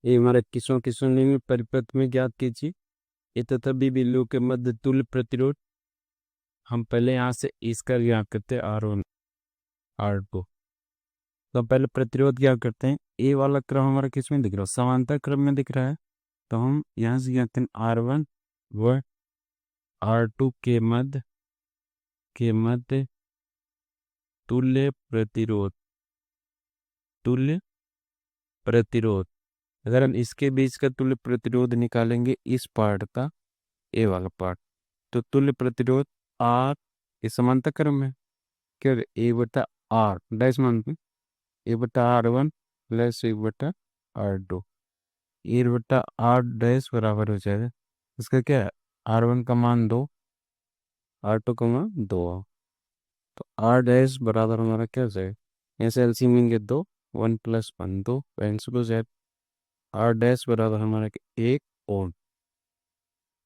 ये हमारा किसों किसों में परिपथ में ज्ञात कीजिए। ये तथा बी बिंदु के मध्य तुल्य प्रतिरोध। हम पहले यहाँ से इसका ज्ञात करते हैं R1 R2। तो पहले प्रतिरोध क्या करते हैं, ए वाला क्रम हमारा किस में दिख रहा है, समांतर क्रम में दिख रहा है। तो हम यहाँ से कहते हैं R1 व R2 के मध्य तुल्य प्रतिरोध। तुल्य प्रतिरोध, अगर हम इसके बीच का तुल्य प्रतिरोध निकालेंगे इस पार्ट का, ए वाला पार्ट, तो तुल्य प्रतिरोध आर, ये समांतर क्रम है, क्या ए बटा आर डैश मानते हैं, ए बटा R1 प्लस ए बटा R2, ए बटा आर डैश बराबर हो जाएगा इसका क्या है, R1 का मान 2, R2 का मान 2। तो आर डैश बराबर हमारा क्या हो जाएगा, ऐसे एलसीएम लेंगे 2, 1 + 1 2 कैंसिल हो जाए। आर डैश बराबर हमारा 1 ओम,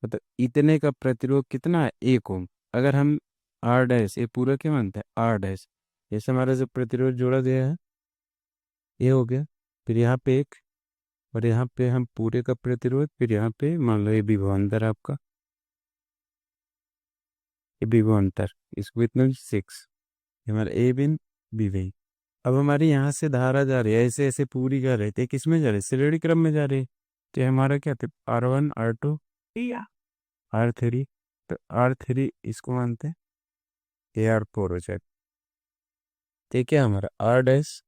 मतलब इतने का प्रतिरोध कितना है, 1 ओम। अगर हम आर डैश, ये पूरा क्या मानते हैं आर डैश, जैसे हमारा जो प्रतिरोध जोड़ा गया है ये हो गया, फिर यहाँ पे एक, और यहाँ पे हम पूरे का प्रतिरोध, फिर यहाँ पे मान लो ये विभवांतर आपका, ये विभवांतर, इसको इतना 6, हमारा ए बिन बी वही। अब हमारी यहाँ से धारा जा रही है ऐसे ऐसे पूरी जा रही थी, किस में जा रही है, श्रेणी क्रम में जा रही है। तो ये हमारा क्या था, R1 R2 R3, तो R3 इसको मानते हैं AR4 हो जाए। तो ये क्या हमारा R डैश,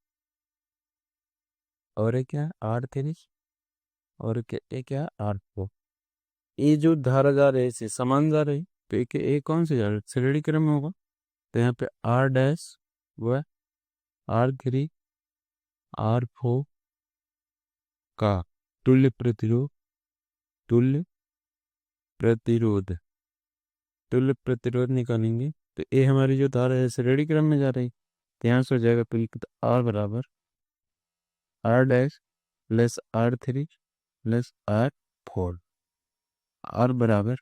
और ये क्या R3, और ये क्या R4। ये जो धारा जा रही है इसे समान जा रही, तो ये कौन से जा रही है, श्रेणी क्रम में होगा। तो यहाँ पे R डैश व R3 R4 का तुल्य प्रतिरोध, तुल्य प्रतिरोध, तुल्य प्रतिरोध निकालेंगे। तो ये हमारी जो धारा है श्रेणी क्रम में जा रही, तो यहाँ से हो जाएगा तुल्य R बराबर R dash plus R3 plus R4। R बराबर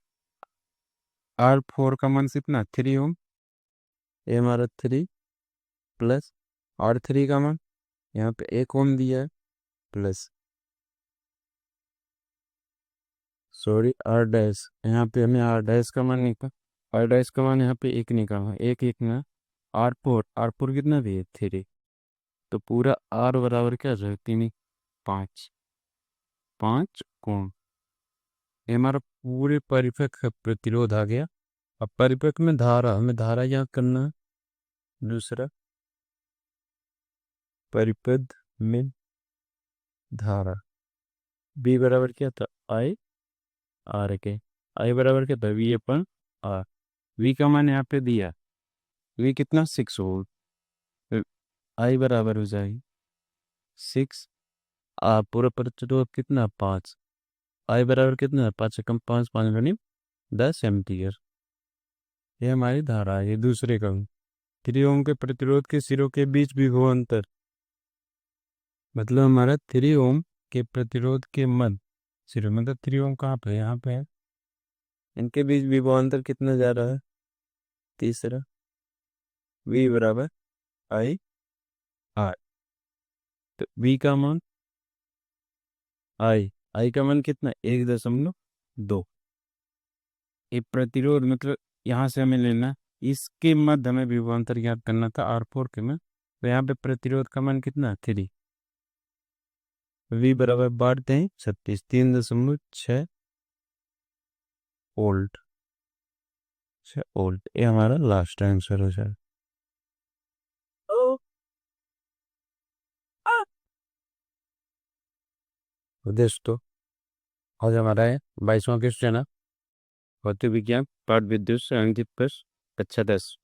R4 का मान कितना 3 ओम, ये हमारा 3 प्लस R3 का मान यहाँ पे 1 ओम दिया है, प्लस सॉरी R डैश, यहाँ पे हमें R डैश का मान निकाल, R डैश का मान यहाँ पे 1 निकालना, एक एक ना R4 कितना भी है 3, तो पूरा R बराबर क्या जाएगा 3 5, 5 ओम। ये हमारा पूरे परिपथ का प्रतिरोध आ गया। अब परिपथ में धारा, हमें धारा याद करना है। दूसरा, परिपथ में धारा B बराबर क्या था, I R के, I बराबर क्या था V/R। V का मान यहाँ पे दिया, V कितना 6 वोल्ट, I बराबर हो जाएगी 6, पूरा प्रतिरोध कितना 5, I बराबर कितना 5 से कम 5 5 गनी 10 एम्पियर। ये हमारी धारा है। ये दूसरे का 3 ओम के प्रतिरोध के सिरों के बीच विभवांतर, मतलब हमारा 3 ओम के प्रतिरोध के मध्य सिरों, मतलब 3 ओम कहाँ पे, यहाँ पे है, इनके बीच विभवांतर कितना जा रहा है, तीसरा, V बराबर I R। तो V का मान I का मान कितना 1.2। ये प्रतिरोध मतलब यहाँ से हमें लेना, इसके मध्य हमें विभवांतर ज्ञात करना था R4 के में, तो यहाँ पे प्रतिरोध का मान कितना 3, V बराबर बांटते हैं 36, 3.6 वोल्ट, 6 वोल्ट। ये हमारा लास्ट आंसर हो जाए। तो दोस्तों आज हमारा है 22वां क्वेश्चन है, भौतिक विज्ञान पाठ विद्युत सांख्यिकी पर कक्षा 10।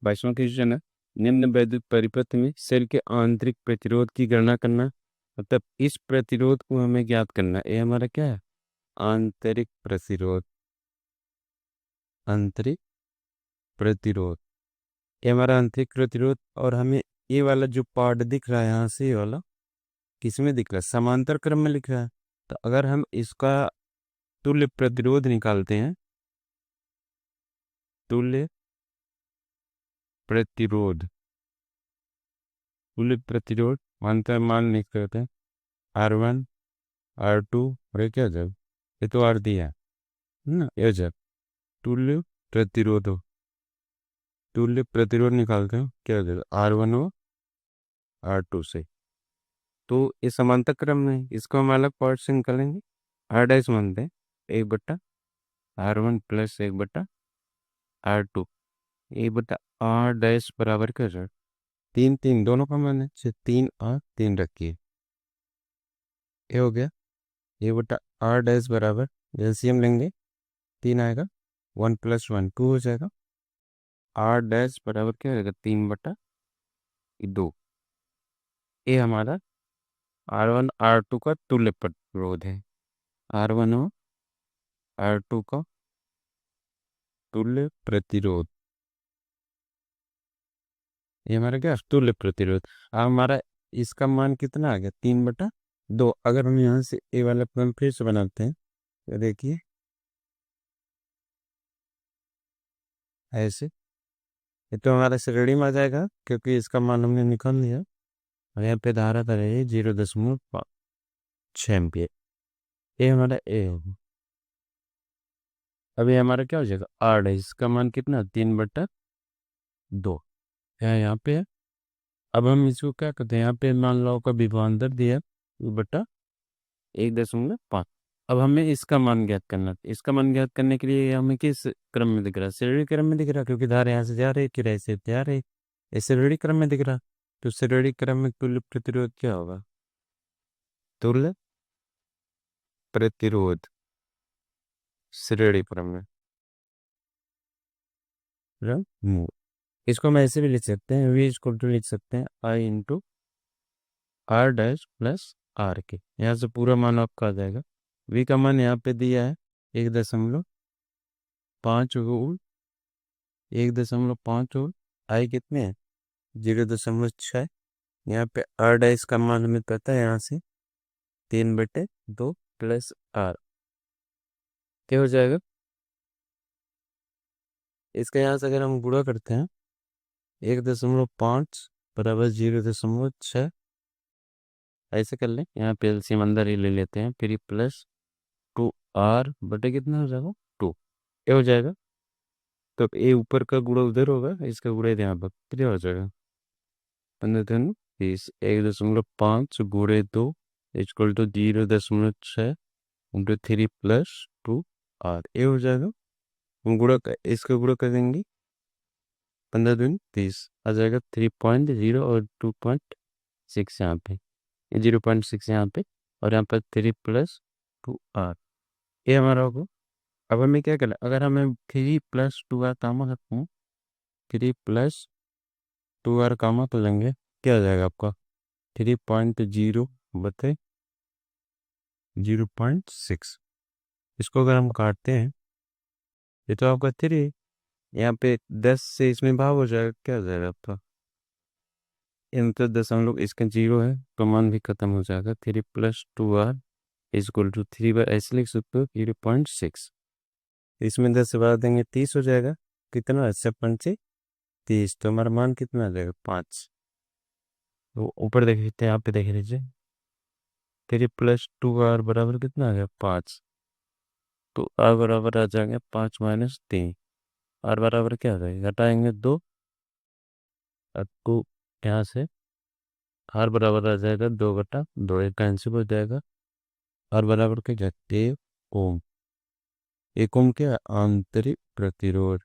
22वां क्वेश्चन है, निम्न वैद्युत परिपथ में सेल के आंतरिक प्रतिरोध की गणना करना, मतलब इस प्रतिरोध को हमें ज्ञात करना है। ये हमारा क्या है, आंतरिक प्रतिरोध, आंतरिक प्रतिरोध, ये हमारा आंतरिक प्रतिरोध। और हमें ये वाला जो पार्ट दिख रहा है यहाँ से, ये वाला किस में दिख रहा है, समांतर क्रम में लिख रहा है। तो अगर हम इसका तुल्य प्रतिरोध निकालते हैं, तुल्य प्रतिरोध, तुल्य प्रतिरोध मान लिख करते हैं R1 R2 और ये क्या हो जाएगा, ये तो R दिया है ना, ये हो जाएगा तुल्य प्रतिरोध। तुल्य प्रतिरोध निकालते हैं, क्या हो जाएगा R1 हो R2 से। तो ये समांतर क्रम में है, इसको हम अलग पार्ट से निकालेंगे। R डैश मानते हैं 1/R1 plus 1/R2, 1/R dash बराबर क्या हो जाएगा, 3 3 दोनों का मान है, 3 और 3 रखिए, ये हो गया। ये बटा R डैश बराबर, एलसीएम लेंगे 3 आएगा, 1 + 1 2 हो जाएगा। R डैश बराबर क्या रहेगा, 3/2। ये हमारा R1 R2 का तुल्य प्रतिरोध है। R1 और R2 का तुल्य प्रतिरोध, ये हमारा क्या तुल्य प्रतिरोध। अब हमारा इसका मान कितना आ गया, 3/2। अगर हम यहाँ से ए वाला पद फिर से बनाते हैं तो देखिए ऐसे, ये तो हमारा श्रेणी में आ जाएगा क्योंकि इसका मान हमने निकाल लिया। और यहाँ पे धारा था रही 0.6 एम्पियर, ये हमारा ए होगा। अभी हमारा क्या हो जाएगा आर है, इसका मान कितना 3/2, यहाँ पे है। अब हम इसको क्या करते हैं, यहाँ पे मान लो का विभवांतर दिया 2/1.5। अब हमें इसका मान ज्ञात करना है। इसका मान ज्ञात करने के लिए हमें किस क्रम में दिख रहा है, श्रेणी क्रम में दिख रहा है, क्योंकि धारा यहाँ से जा रही है किराए से जा रही है, ये श्रेणी क्रम में दिख रहा है। तो श्रेणी क्रम में तुल्य प्रतिरोध क्या होगा, तुल्य प्रतिरोध श्रेणी क्रम में मूल। इसको हम ऐसे भी लिख सकते हैं, वी इक्वल टू लिख सकते हैं I × R dash plus R के, यहाँ से पूरा मान आपका आ जाएगा। वी का मान यहाँ पे दिया है 1.5 वोल्ट, 1.5 वोल्ट। आई कितने हैं 0.6। यहाँ पे R डैश का मान हमें पता है, यहाँ से 3/2 प्लस R क्या हो जाएगा। इसका यहाँ से अगर हम गुणा करते हैं 1.5 बराबर 0.6, ऐसे कर लें। यहाँ पे एलसीएम अंदर ही ले लेते हैं, फिर प्लस 2R बटे कितना हो जाएगा 2, ये हो जाएगा। तो ए ऊपर का गुणा उधर होगा, इसका गुणा यहाँ पर क्या हो जाएगा 15×30, 1.5 गुणे 2 इक्वल टू 0.6 इंटू 3 + 2R, ये हो जाएगा। हम इसका गुणा कर देंगे 15×30 आ जाएगा 3.0 और 2.6 यहाँ पे, 0.6 यहाँ पे, और यहाँ पर 3 + 2R, ये हमारा होगा। अब हमें क्या करना, अगर हमें 3 + 2R कामा करते हैं, 3 + 2R कामा कर लेंगे, क्या आ जाएगा आपका 3.0 बटे 0.6। इसको अगर हम काटते हैं, ये तो आपका 3, यहाँ पे 10 से इसमें भाग हो जाएगा, क्या हो जाएगा आपका, इन तो दशमलव इसका 0 है तो मान भी खत्म हो जाएगा। 3 + 2R इक्वल टू 3 बार ऐसे लिख सकते हो 0.6। इसमें 10 से बढ़ा देंगे 30 हो जाएगा, कितना 6×5 = 30, तो हमारा मान कितना आ जाएगा 5। तो ऊपर देख लीजिए, यहाँ पे देख लीजिए 3 + 2R बराबर कितना आ गया 5। तो R बराबर आ जाएंगे 5 - 3, R बराबर क्या आ जाएगा, घटाएंगे 2, आपको यहाँ से R बराबर आ जाएगा 2/2, एक कैंसिल हो जाएगा। R बराबर क्या जाते 1 ओम। 1 ओम क्या है? आंतरिक प्रतिरोध,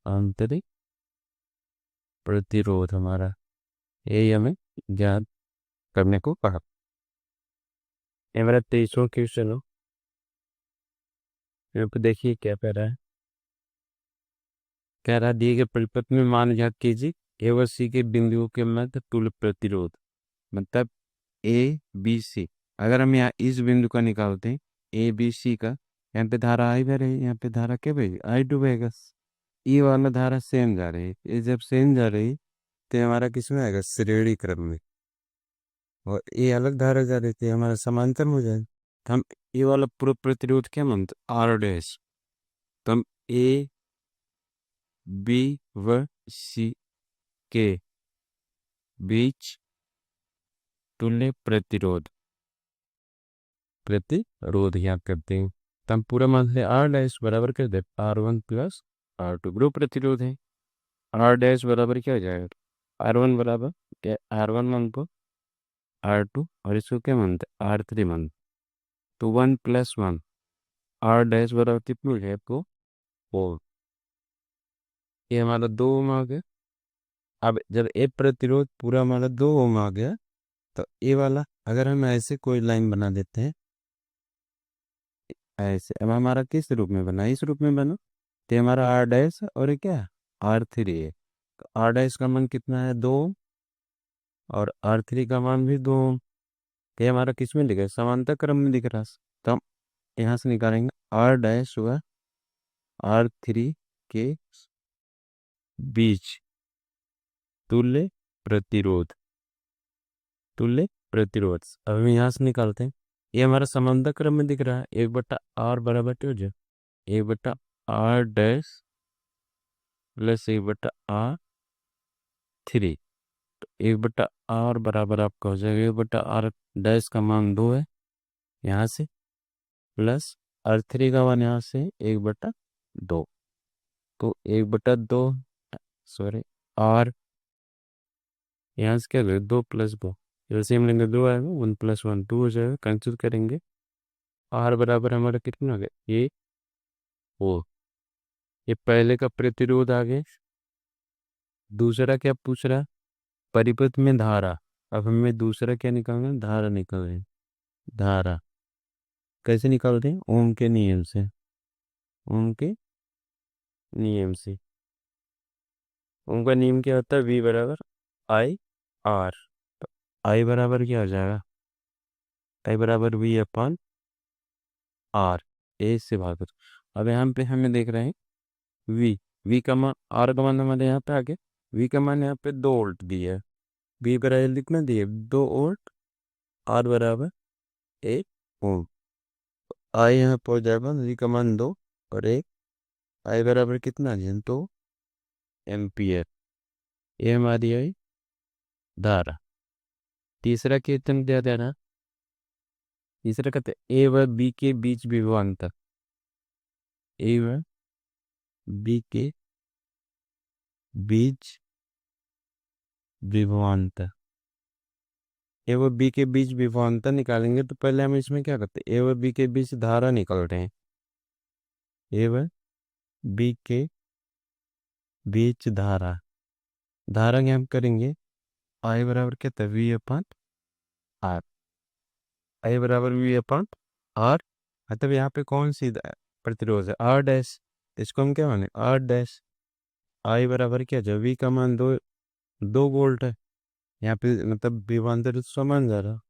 आंतरिक प्रतिरोध हमारा, यही हमें ज्ञात करने को कहा। ये मेरा 23वां क्वेश्चन हो। यहाँ पे देखिए क्या कह रहा है, कह रहा है दिए गए परिपथ में मान ज्ञात कीजिए, ए व सी के बिंदुओं के मध्य तुल्य प्रतिरोध, मतलब ABC। अगर हम यहाँ इस बिंदु का निकालते हैं ABC का, यहाँ पे धारा आई बह रही है, यहाँ पे धारा क्या बहेगी I2 बहेगा। ये वाला धारा सेम जा रही है, ये जब सेम जा रही तो हमारा किस में आएगा श्रेणी क्रम में, और ये अलग धारा जा रही थी हमारा समांतर हो जाएगा। तो हम ये वाला पूरा प्रतिरोध क्या मानते R डैश, तो हम AB व C के बीच तुल्य प्रतिरोध प्रतिरोध ज्ञात करते हैं। तो हम पूरा मान लें आर डैश बराबर कर दे R1 प्लस R2 ग्रुप प्रतिरोध है। आर डैश बराबर क्या हो जाएगा, R1 बराबर क्या, R1 मानते R2 और इसको क्या मानते R3 मानते। तो 1+1 आर डैश बराबर कितना हो जाए आपको 4। ये हमारा 2 ओम आ गया। अब जब ए प्रतिरोध पूरा हमारा 2 ओम आ गया तो ये वाला अगर हम ऐसे कोई लाइन बना देते हैं ऐसे, अब हमारा किस रूप में बना, इस रूप में बना, तो ये हमारा आर डैश और ये क्या है R3 है। आर डैश का मान कितना है 2 और R3 का मान भी 2। ये हमारा किस में लिखा है, समांतर क्रम में दिख रहा है। तो हम यहाँ से निकालेंगे आर डैश हुआ R3 के बीच तुल्य प्रतिरोध, तुल्य प्रतिरोध। अब हम यहाँ से निकालते हैं, ये हमारा समांतर क्रम में दिख रहा है, 1/R बराबर क्या हो जाए 1/R डैश प्लस 1/R3। तो 1/R बराबर आपका हो जाएगा 1/R डैश का मान 2 है यहाँ से, प्लस R3 का मान यहाँ से 1/2। तो 1/2 सॉरी R यहाँ से क्या करें 2+2, एलसीएम लेंगे 2 आएगा, 1+1 2 हो जाएगा, कैंसिल करेंगे। R बराबर हमारा कितना आ गया ये ओ। ये पहले का प्रतिरोध आ गया। दूसरा क्या पूछ रहा, परिपथ में धारा। अब हमें दूसरा क्या निकालना है, धारा निकाल रहे हैं। धारा कैसे निकालते हैं, ओम के नियम से, ओम के नियम से। ओम का नियम क्या होता है, V बराबर I R। तो I बराबर क्या हो जाएगा, I बराबर V/R, ए से भाग कर। अब यहाँ पे हमें देख रहे हैं V, V का मान, R का मान हमारे यहाँ पे आ गया, V का मान यहाँ पे 2 वोल्ट दिया है, V बराबर कितना दिए 2 वोल्ट, R बराबर 1 ओम। आई यहाँ पहुँच जाएगा, V का मान 2 और 1, आई बराबर कितना दिया 2 एम्पियर। ये हमारी आई धारा। तीसरा कीर्तन क्या दे रहा, तीसरा कहते ए व बी के बीच विभवांतर, ए व बी के बीच विभवांतर। ए व बी के बीच विभवांतर निकालेंगे तो पहले हम इसमें क्या करते हैं, ए व बी के बीच धारा निकाल रहे हैं। ए व बी के बीच धारा, धारा के हम करेंगे आई बराबर क्या है V/R, आई बराबर V/R। मतलब यहाँ पे कौन सी प्रतिरोध है R डैश, इसको हम क्या माने R डैश। आई बराबर क्या है, V का मान 2 वोल्ट है यहाँ पे, मतलब विभवांतर तो समान जा रहा।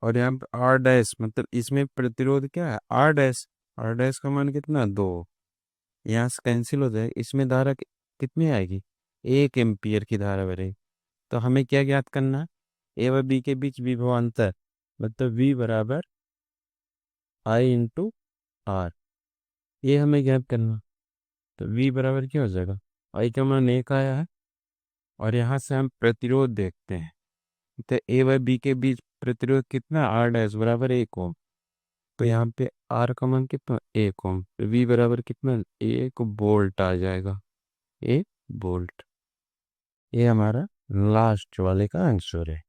और यहाँ पे R डैश मतलब इसमें प्रतिरोध क्या है R डैश, R डैश का मान कितना 2, यहाँ से कैंसिल हो जाए, इसमें धारा कितनी आएगी 1 एम्पियर की धारा बनेगी। तो हमें क्या ज्ञात करना है, ए व बी के बीच विभवांतर, मतलब V बराबर I/R, ये हमें ज्ञात करना। तो V बराबर क्या हो जाएगा, I का मान 1 आया है और यहाँ से हम प्रतिरोध देखते हैं, तो ए व बी के बीच प्रतिरोध कितना R डैश बराबर 1 ओम। तो यहाँ पे R का मान कितना 1 ओम, तो V बराबर कितना 1 वोल्ट आ जाएगा, 1 वोल्ट। ये हमारा लास्ट वाले का आंसर है।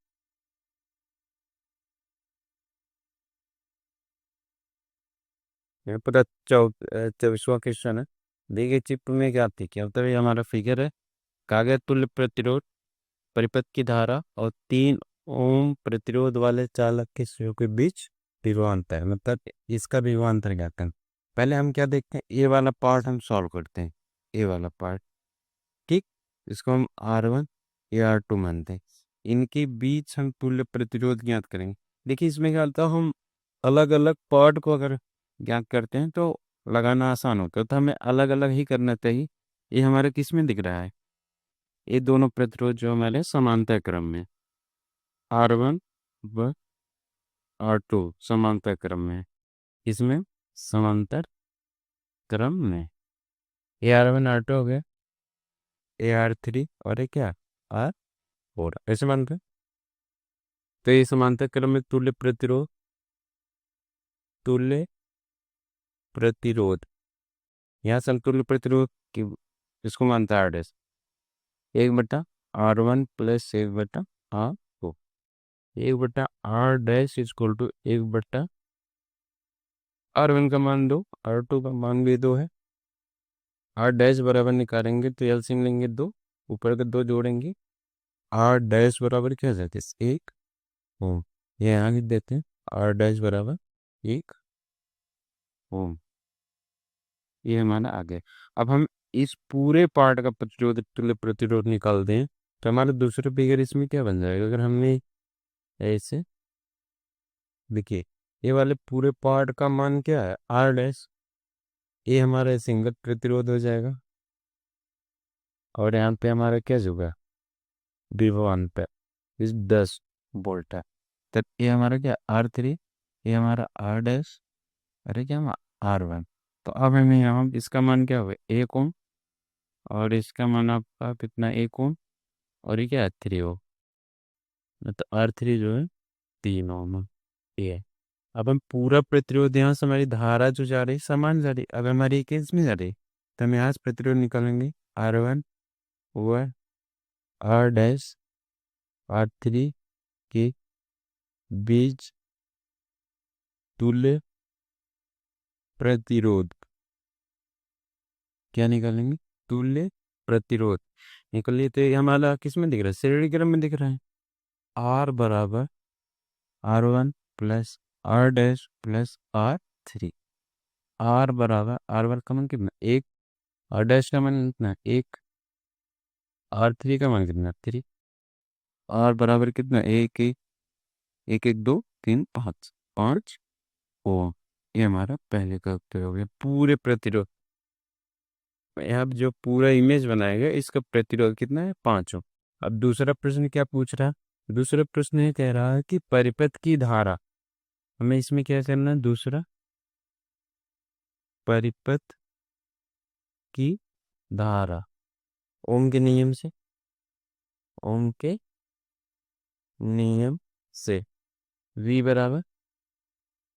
ये पूरा 24वां क्वेश्चन है। देखिए चित्र में क्या थी, क्या होता है, ये हमारा फिगर है, कागज तुल्य प्रतिरोध, परिपथ की धारा और 3 ओम प्रतिरोध वाले चालक के स्विच के बीच विभवांतर है, मतलब इसका विभवांतर क्या करना। पहले हम क्या देखते हैं, ये वाला पार्ट हम सॉल्व करते हैं, ये वाला पार्ट, ठीक। इसको हम R1 या R2 मानते हैं, इनके बीच हम तुल्य प्रतिरोध ज्ञात करेंगे। देखिए इसमें क्या होता है, हम अलग अलग पार्ट को अगर ज्ञात करते हैं तो लगाना आसान होता है, तो हमें अलग अलग ही करना चाहिए। ये हमारे किस में दिख रहा है, ये दोनों प्रतिरोध जो हमारे समांतर क्रम में, R1 व R2 समांतर क्रम में, इसमें समांतर क्रम में ये R1 R2 हो गया, ये R3 और ये क्या R4 ऐसे मानते हैं। तो ये समांतर क्रम में तुल्य प्रतिरोध तुल्य प्रतिरोध, यहाँ समतुल्य प्रतिरोध की इसको मानता है R dash 1/R1 + 1/R2। 1/R dash equal to 1/R1 का मान 2, R2 का मान भी 2 है। R डैश बराबर निकालेंगे तो एलसीएम लेंगे 2, ऊपर के 2 जोड़ेंगे, R डैश बराबर क्या हो जाता है 1 ओम। ये यहाँ लिख देते हैं, R डैश बराबर 1 ओम। ये हमारा आ गया। अब हम इस पूरे पार्ट का प्रतिरोध तुल्य प्रतिरोध निकालते हैं तो हमारा दूसरे फिगर इसमें क्या बन जाएगा, अगर हमने ऐसे देखिए ये वाले पूरे पार्ट का मान क्या है R डैश, ये हमारा सिंगल प्रतिरोध हो जाएगा और यहाँ पे हमारा क्या होगा V1 पे इस 10 वोल्ट है। तब ये हमारा क्या R3, ये हमारा R डैश, अरे क्या हम R1। तो अब हमें यहाँ इसका मान क्या होगा 1 ओम और इसका मान आपका कितना 1 ओम और ये क्या है 3 ओम, तो R3 जो है 3 ओम है। ये है। अब हम पूरा प्रतिरोध यहाँ से हमारी धारा जो जा रही समान जा रही, अब हमारी एक इसमें जा रही तो हम यहाँ से प्रतिरोध निकालेंगे R1 व R डैश R3 के बीच तुल्य प्रतिरोध, क्या निकालेंगे तुल्य प्रतिरोध निकलिए। तो ये हमारा किस में दिख रहा है श्रेणी क्रम में दिख रहा है, R बराबर R1 + R dash + R3। R बराबर R1 का मान कितना 1, R डैश का मान कितना 1, R3 का मान कितना 3, R बराबर कितना 1 1 1 1 2 3 5 5 ओम। ये हमारा पहले का उत्तर हो गया पूरे प्रतिरोध। यहाँ जो पूरा इमेज बनाएगा इसका प्रतिरोध कितना है 5 ओम। अब दूसरा प्रश्न क्या पूछ रहा है, दूसरा प्रश्न ये कह रहा है कि परिपथ की धारा, हमें इसमें क्या करना है दूसरा परिपथ की धारा ओम के नियम से, ओम के नियम से V बराबर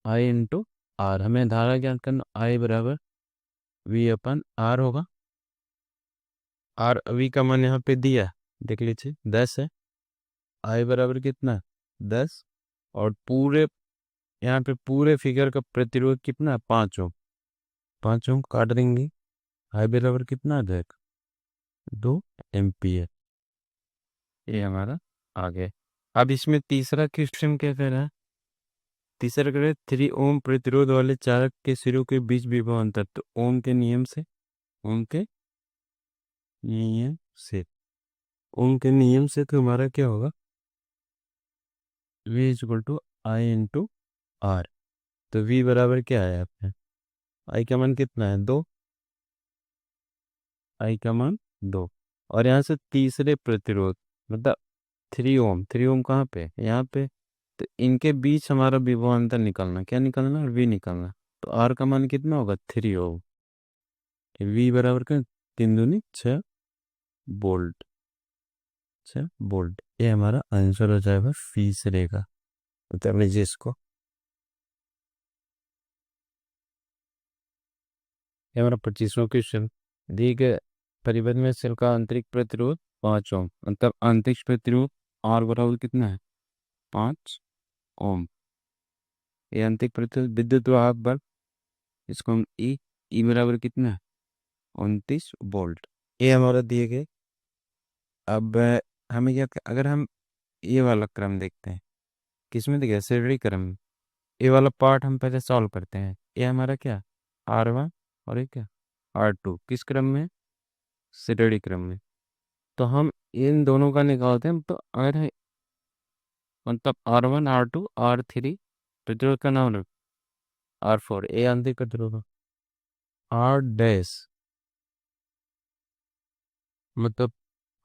I इंटू R, हमें धारा ज्ञात करना I बराबर V/R होगा। R V का मान यहाँ पे दिया देख लीजिए 10 है, I बराबर कितना 10 और पूरे यहाँ पे पूरे फिगर का प्रतिरोध कितना 5 ओम, 5 ओम काट देंगे, I बराबर कितना आ जाएगा 2 एम्पियर। ये हमारा आ गया। अब इसमें तीसरा क्वेश्चन क्या कह रहा है, तीसरा कह रहा है 3 ओम प्रतिरोध वाले चालक के सिरों के बीच विभव अंतर, तो ओम के नियम से, ओम के नियम से, ओम के नियम से तो हमारा क्या होगा V = I इंटू R। तो V बराबर क्या है आपने I का मान कितना है 2, I का मान 2 और यहाँ से तीसरे प्रतिरोध मतलब 3 ओम, 3 ओम कहाँ पे यहाँ पे, तो इनके बीच हमारा विभव अंतर निकालना, क्या निकालना V निकालना। तो R का मान कितना होगा 3 ओम, V बराबर क्या 3 दूनी 6 वोल्ट, 6 वोल्ट। ये हमारा आंसर हो जाएगा तीसरे का। बता लीजिए इसको। ये हमारा 25वां क्वेश्चन, दी गए परिबद्ध में सेल का आंतरिक प्रतिरोध 5 ओम, मतलब आंतरिक प्रतिरोध R बराबर कितना है 5 ओम। ये आंतरिक प्रतिरोध विद्युत वाहक बल, इसको हम ई बराबर कितना है 29 वोल्ट। ये हमारा दिए गए। अब हमें क्या अगर हम ये वाला क्रम देखते हैं किसमें दिया श्रेणी क्रम में, ये वाला पार्ट हम पहले सॉल्व करते हैं। ये हमारा क्या R1 और ये क्या R2 किस क्रम में श्रेणी क्रम में, तो हम इन दोनों का निकालते हैं। तो अगर मतलब R1 R2 R3 प्रतिरोध का नाम R4, ये आंतरिक प्रतिरोध R डैश मतलब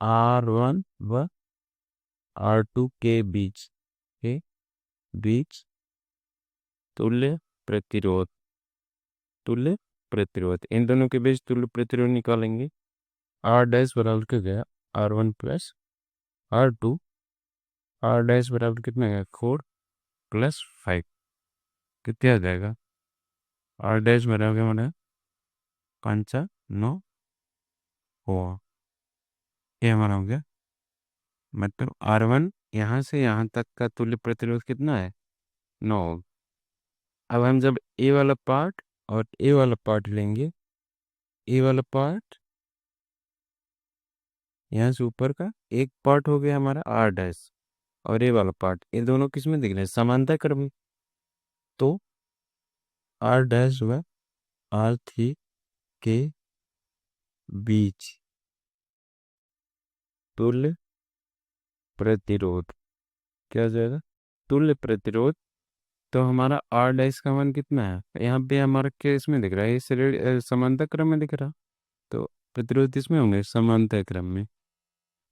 R1 व R2 के बीच तुल्य प्रतिरोध, तुल्य प्रतिरोध, इन दोनों के बीच तुल्य प्रतिरोध निकालेंगे। R डैश बराबर क्या गया R1 + R2, R डैश बराबर कितना गया 4 + 5 कितना आ जाएगा आर डैश बराबर हमारा पंचा 9 हुआ, ये हमारा हो गया। मतलब R1 यहाँ से यहाँ तक का तुल्य प्रतिरोध कितना है, 9। अब हम जब ए वाला पार्ट और ए वाला पार्ट लेंगे, ए वाला पार्ट यहाँ से ऊपर का एक पार्ट हो गया हमारा आर डैश, और ये वाला पार्ट, ये दोनों किस में दिख रहे हैं, समांतर क्रम में। तो आर डैश व R3 के बीच तुल्य प्रतिरोध क्या हो जाएगा, तुल्य प्रतिरोध। तो हमारा आर डैश का मान कितना है, यहाँ पे हमारा केस में दिख रहा है, इस समांतर क्रम में दिख रहा। तो प्रतिरोध इसमें होंगे समांतर क्रम में,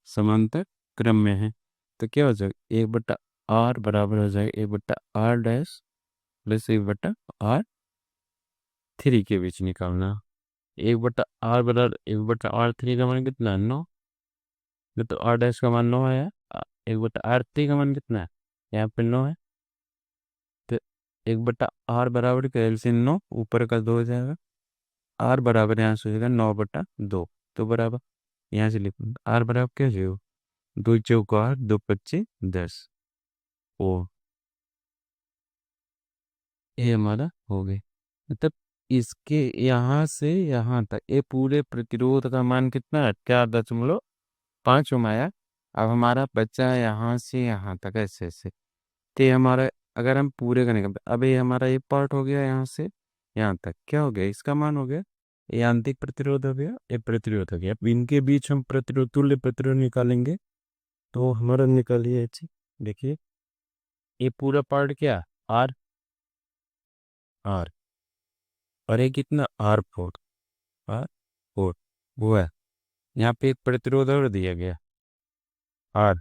समांतर क्रम में है। तो क्या हो जाएगा, 1/R बराबर हो जाएगा 1/R डैश प्लस 1/R3 के बीच निकालना। 1/R बराबर 1/R3 का मान कितना है, 9। तो आर डैश का मान 9 है, 1/R3 का मान कितना है, यहाँ पे 9 है। तो 1/R बराबर का एलसीएम 9, ऊपर का 2 हो जाएगा। आर बराबर यहाँ से हो जाएगा 9/2। तो बराबर यहाँ से लिखूंगा आर बराबर क्या हो, 2 × 4 = 2 × 25 = 10। ओ, ये हमारा हो गया। मतलब इसके यहाँ से यहाँ तक ये पूरे प्रतिरोध का मान कितना है, 4.5 ओम आया। अब हमारा बच्चा है यहाँ से यहाँ तक ऐसे ऐसे। तो ये हमारा, अगर हम पूरे का निकालते, अब ये हमारा ये पार्ट हो गया यहाँ से यहाँ तक, क्या हो गया, इसका मान हो गया, ये आंतरिक प्रतिरोध हो गया, ये प्रतिरोध हो गया। अब इनके बीच हम प्रतिरोध, तुल्य प्रतिरोध निकालेंगे। तो हमारा निकालिए चीज, देखिए ये पूरा पार्ट क्या, आर, आर, और ये कितना, R4, R4 वो है। यहाँ पे एक प्रतिरोध और दिया गया, आर,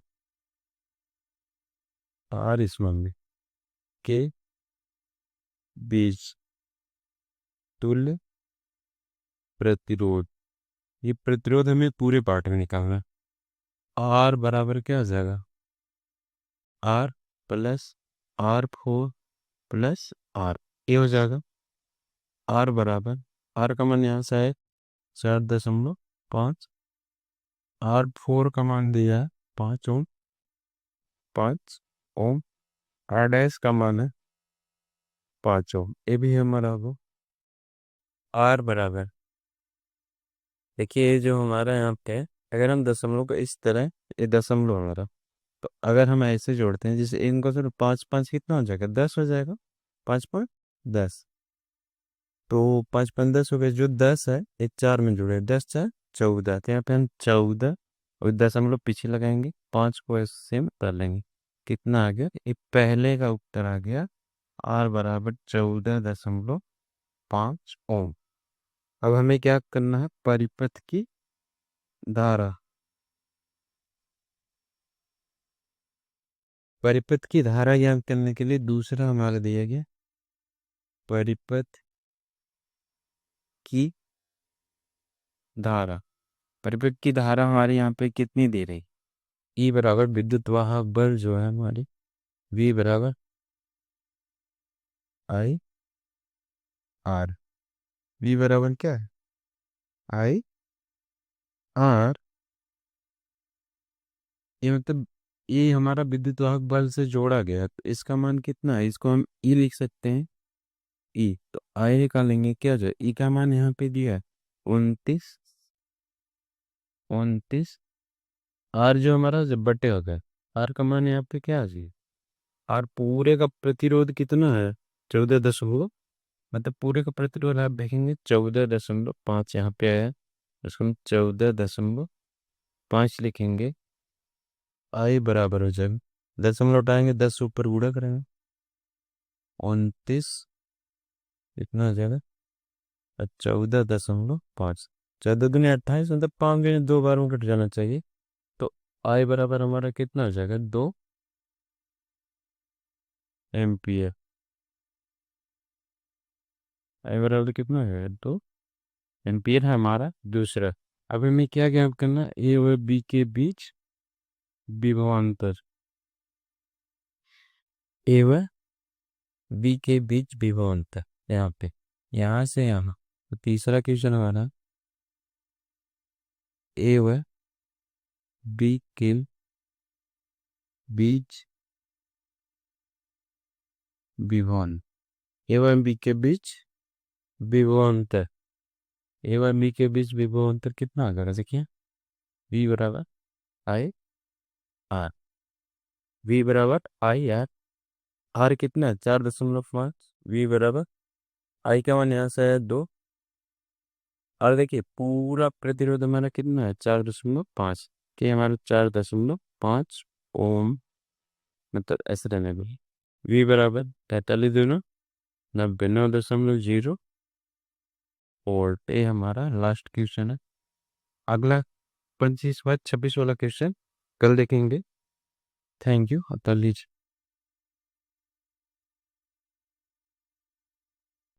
आर इस मामले के बीच तुल्य प्रतिरोध। ये प्रतिरोध हमें पूरे पार्ट में निकालना है। आर बराबर क्या हो जाएगा, are plus R4 plus are, ये हो जाएगा। आर बराबर, आर का मान यहाँ से है 4.5, R4 का मान दिया है 5 ओम, 5 ओम। आर डैश का मान है 5 ओम, ये भी हमारा हो। आर बराबर, देखिए ये जो हमारा यहाँ पे है, अगर हम दशमलव को इस तरह, ये दशमलव हमारा, तो अगर हम ऐसे जोड़ते हैं जैसे इनको, सिर्फ 5 5 कितना हो जाएगा, 10 हो जाएगा, 5 5 10। तो 5 5 10 हो गए, जो 10 है एक 4 में जुड़े, 10 4 14। तो यहाँ पे हम 14 और दशमलव पीछे लगाएंगे, 5 को ऐसे में कर लेंगे। कितना आ गया, ये पहले का उत्तर आ गया, R बराबर 14.5 ओम। अब हमें क्या करना है, परिपथ की धारा, परिपथ की धारा ज्ञात करने के लिए दूसरा हमारा दिया गया, परिपथ की धारा। परिपथ की धारा हमारे यहाँ पे कितनी दे रही, ई बराबर विद्युत वाहक बल जो है हमारी, V बराबर I R। V बराबर क्या है, I R। ये मतलब ये हमारा विद्युत वाहक बल से जोड़ा गया है, तो इसका मान कितना है, इसको हम ई लिख सकते हैं, ई। तो आई निकालेंगे, क्या जो ई का मान यहाँ पे दिया है 29, 29। आर जो हमारा जब बटे हो गया, आर का मान यहाँ पे क्या आ जाएगा, आर पूरे का प्रतिरोध कितना है, 14 मतलब पूरे का प्रतिरोध आप देखेंगे 14.5 यहाँ पे आया, उसको हम 14.5 लिखेंगे। आई बराबर हो जाएगा, दशमलव उठाएंगे, 10 ऊपर गुणा करेंगे, 29 इतना हो जाएगा, 14.5, 14 दूनी 28, मतलब 5 में 2 बार में कट जाना चाहिए। तो आई बराबर हमारा कितना हो जाएगा, 2 एम्पियर। आई बराबर कितना है, 2 एम्पियर है हमारा दूसरा। अब हमें क्या ज्ञात करना, ए व बी के बीच विभवांतर, ए व बी के बीच विभवांतर यहाँ पे। यहाँ से यहाँ। तो तीसरा क्वेश्चन हमारा ए व बी के बीच विभवान, ए व बी के बीच विभवांतर, ए व बी के बीच विभवांतर कितना आ जाएगा देखिए, v बराबर आई आर, v बराबर आई आर, आर कितना है 4.5, v बराबर आई का मान यहाँ से है 2, और देखिए पूरा प्रतिरोध हमारा कितना है 4.5 के हमारा 4.5 ओम, मतलब ऐसे रहने दो, v बराबर 43.99, और ये हमारा लास्ट क्वेश्चन है। अगला 25 26 वाला क्वेश्चन कल देखेंगे। Thank you.